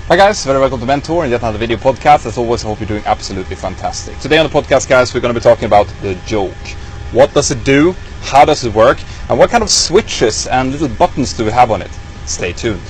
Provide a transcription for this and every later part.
Hi guys, very welcome to Mentour and yet another video podcast. As always, I hope you're doing absolutely fantastic. Today on the podcast, guys, we're going to be talking about the Yoke. What does it do? How does it work? And what kind of switches and little buttons do we have on it? Stay tuned.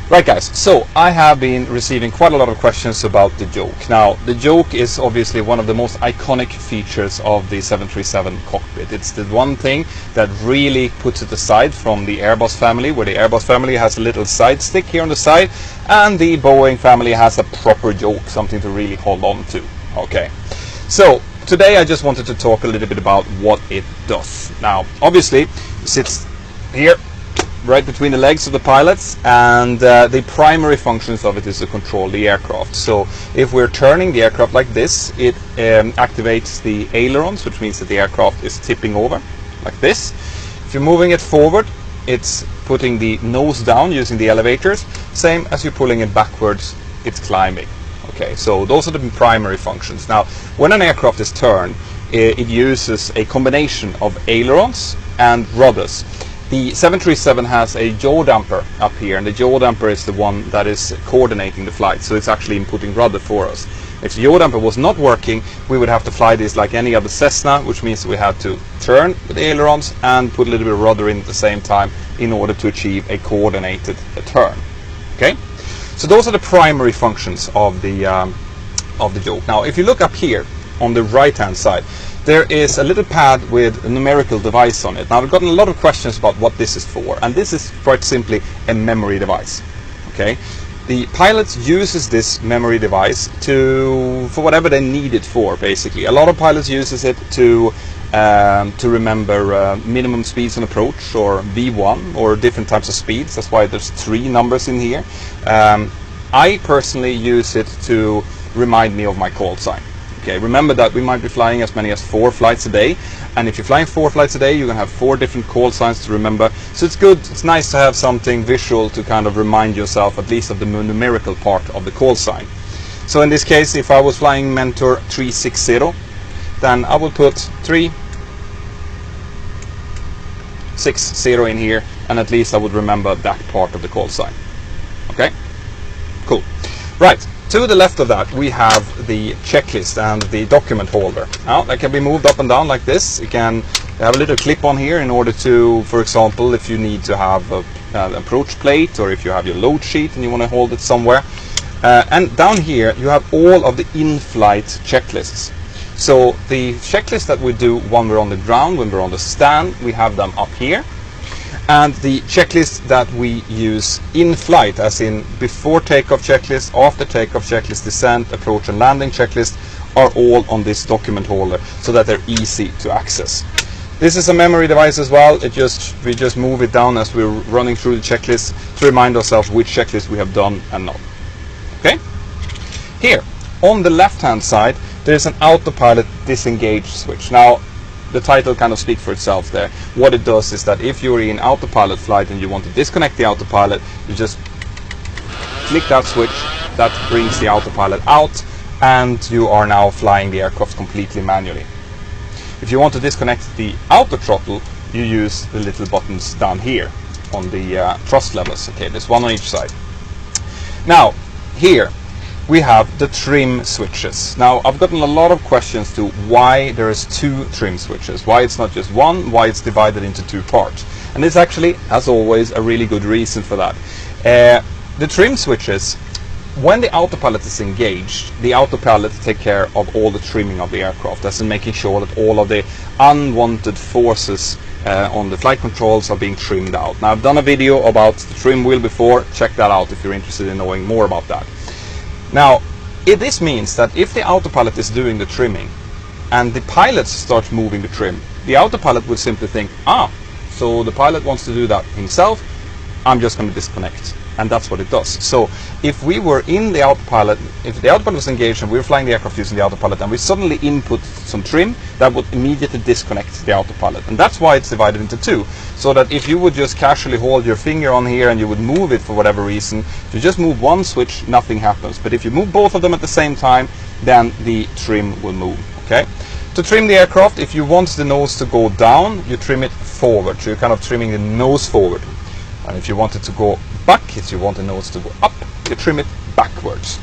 Right guys, so I have been receiving quite a lot of questions about the Yoke. Now, the Yoke is obviously one of the most iconic features of the 737 cockpit. It's the one thing that really puts it aside from the Airbus family, where the Airbus family has a little side stick here on the side, and the Boeing family has a proper Yoke, something to really hold on to. Okay, so today I just wanted to talk a little bit about what it does. Now, obviously, it sits here right between the legs of the pilots, and the primary functions of it is to control the aircraft. So if we're turning the aircraft like this, it activates the ailerons, which means that the aircraft is tipping over like this. If you're moving it forward, it's putting the nose down using the elevators. Same as you're pulling it backwards, it's climbing. Okay, so those are the primary functions. Now, when an aircraft is turned, it uses a combination of ailerons and rudders. The 737 has a yaw damper up here, and the yaw damper is the one that is coordinating the flight, so it's actually inputting rudder for us. If the yaw damper was not working, we would have to fly this like any other Cessna, which means we had to turn with the ailerons and put a little bit of rudder in at the same time in order to achieve a coordinated turn. Okay, so those are the primary functions of the Yoke. Now, if you look up here on the right hand side, there is a little pad with a numerical device on it. Now, I've gotten a lot of questions about what this is for, and this is quite simply a memory device. Okay, the pilot uses this memory device for whatever they need it for. Basically, a lot of pilots uses it to remember minimum speeds on approach, or V1, or different types of speeds. That's why there's 3 numbers in here. I personally use it to remind me of my call sign. Okay, remember that we might be flying as many as 4 flights a day, and if you're flying 4 flights a day, you're going to have 4 different call signs to remember. So it's good, it's nice to have something visual to kind of remind yourself at least of the numerical part of the call sign. So in this case, if I was flying Mentour 360, then I will put 360 in here, and at least I would remember that part of the call sign. Okay, cool. Right. To the left of that, we have the checklist and the document holder. Now, that can be moved up and down like this. You can have a little clip on here in order to, for example, if you need to have an approach plate, or if you have your load sheet and you want to hold it somewhere. And down here, you have all of the in-flight checklists. So the checklist that we do when we're on the ground, when we're on the stand, we have them up here. And the checklist that we use in flight, as in before takeoff checklist, after takeoff checklist, descent, approach and landing checklist, are all on this document holder, so that they're easy to access. This is a memory device as well. We just move it down as we're running through the checklist to remind ourselves which checklist we have done and not. Okay? Here, on the left hand side, there's an autopilot disengage switch. Now, the title kind of speaks for itself there. What it does is that if you're in autopilot flight and you want to disconnect the autopilot, you just click that switch, that brings the autopilot out, and you are now flying the aircraft completely manually. If you want to disconnect the auto throttle, you use the little buttons down here on the thrust levels. Okay, there's one on each side. Now, here we have the trim switches. Now, I've gotten a lot of questions to why there is 2 trim switches, why it's not just one, why it's divided into 2 parts. And it's actually, as always, a really good reason for that. The trim switches, when the autopilot is engaged, the autopilot takes care of all the trimming of the aircraft, as in making sure that all of the unwanted forces on the flight controls are being trimmed out. Now, I've done a video about the trim wheel before. Check that out if you're interested in knowing more about that. Now, this means that if the autopilot is doing the trimming and the pilot starts moving the trim, the autopilot will simply think, so the pilot wants to do that himself, I'm just going to disconnect. And that's what it does. So if we were in the autopilot, if the autopilot was engaged and we were flying the aircraft using the autopilot, and we suddenly input some trim, that would immediately disconnect the autopilot. And that's why it's divided into two. So that if you would just casually hold your finger on here and you would move it for whatever reason, if you just move one switch, nothing happens. But if you move both of them at the same time, then the trim will move. Okay? To trim the aircraft, if you want the nose to go down, you trim it forward. So you're kind of trimming the nose forward. And if you want it to go back, if you want the nose to go up, you trim it backwards.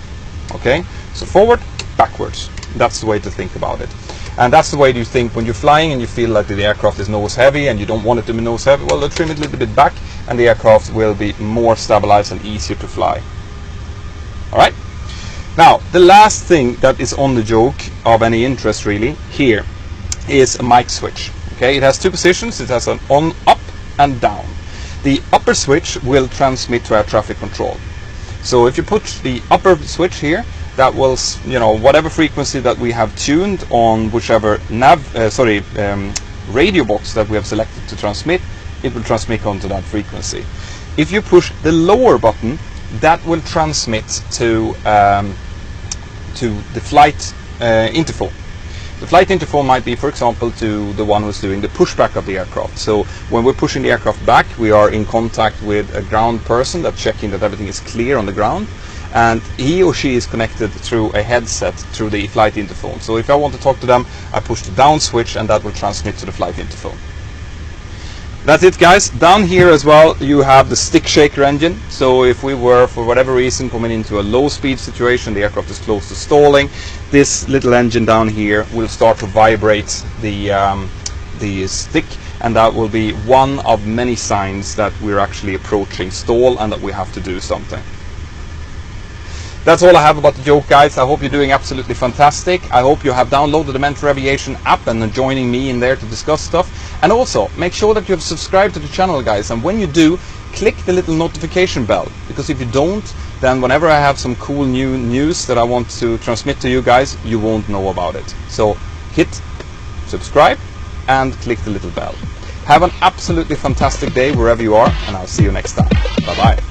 Okay? So forward, backwards. That's the way to think about it. And that's the way you think when you're flying and you feel like the aircraft is nose heavy and you don't want it to be nose heavy. Well, trim it a little bit back and the aircraft will be more stabilized and easier to fly. Alright? Now, the last thing that is on the Yoke of any interest really here is a mic switch. Okay? It has two positions. It has an on, up and down. The upper switch will transmit to air traffic control. So if you put the upper switch here, that will, whatever frequency that we have tuned on whichever radio box that we have selected to transmit, it will transmit onto that frequency. If you push the lower button, that will transmit to the flight interphone. The flight interphone might be, for example, to the one who's doing the pushback of the aircraft. So when we're pushing the aircraft back, we are in contact with a ground person that's checking that everything is clear on the ground. And he or she is connected through a headset through the flight interphone. So if I want to talk to them, I push the down switch and that will transmit to the flight interphone. That's it, guys. Down here as well you have the stick shaker engine. So if we were for whatever reason coming into a low speed situation, the aircraft is close to stalling, this little engine down here will start to vibrate the stick, and that will be one of many signs that we're actually approaching stall and that we have to do something. That's all I have about the Yoke, guys. I hope you're doing absolutely fantastic. I hope you have downloaded the Mentour Aviation app and are joining me in there to discuss stuff. And also, make sure that you have subscribed to the channel, guys. And when you do, click the little notification bell. Because if you don't, then whenever I have some cool new news that I want to transmit to you guys, you won't know about it. So hit subscribe and click the little bell. Have an absolutely fantastic day wherever you are, and I'll see you next time. Bye-bye.